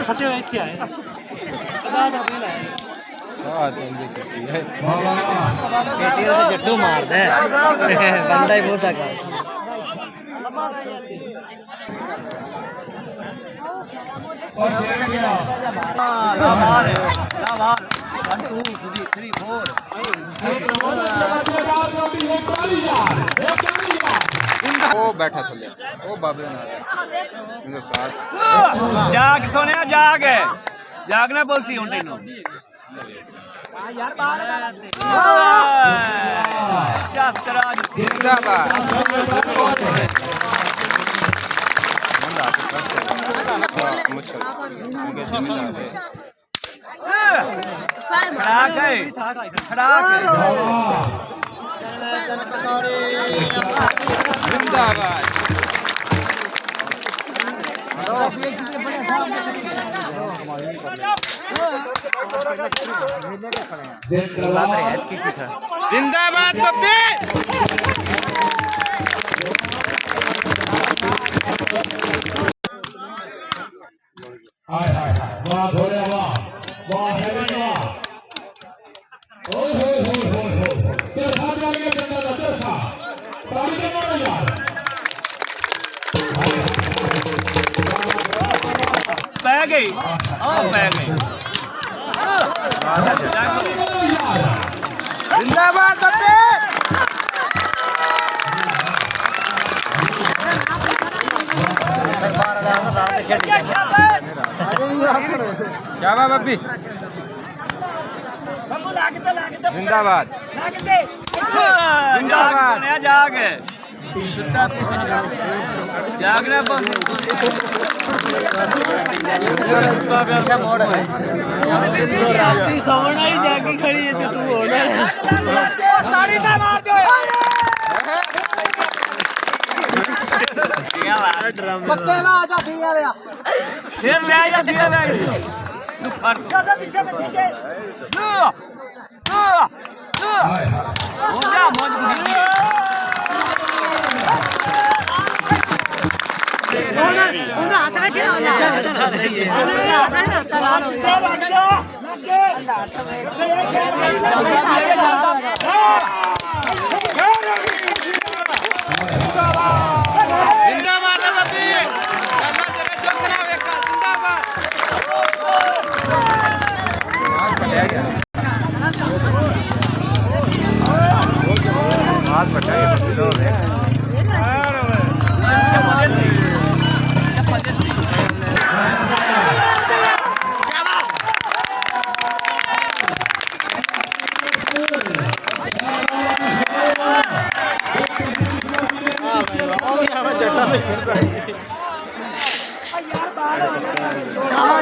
सत्य इतने आए जट्टू मार दे बंदा ही बहुत है वो बैठा थले वो बाबे ना साथ जाग सोने जाग है जागना बोलती हूं तेनू यार बाहर जिंदाबाद जिंदाबाद बब्बे हाय हाय वाह घोड़े वाह वाह हेवन वाह ओए होए होए होए होए चरखा डाल के चंदा का चरखा ताली के मारो यार पै गई पै गई जिंदाबाद बब्बे क्या बात बब्बी जिंदाबाद जिंदाबाद जाग जागना राती सोना ही जागी खड़ी है तू होना ताड़ी ना मार दो पत्ते में आजा दिया रे फिर ले जा दिया ले तू खर्चा तो पीछे में ठीक है हो जा मौज उन्हें हाथ का क्या होना है जिंदाबाद बब्बी अल्लाह तेरे चौकना वेखा जिंदाबाद आज बटाई लो रे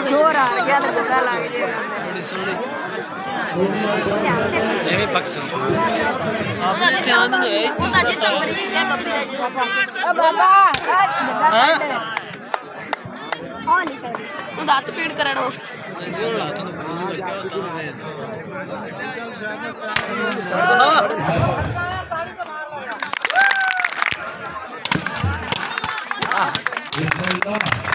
जोर आ गया लगा लग गया ये भी पक्ष आपने ध्यान नहीं है जी सबरी क्या कभी जी बाबा हां नहीं कर तू दांत पीड़ करड़ो जोर हाथ तो लगा होता है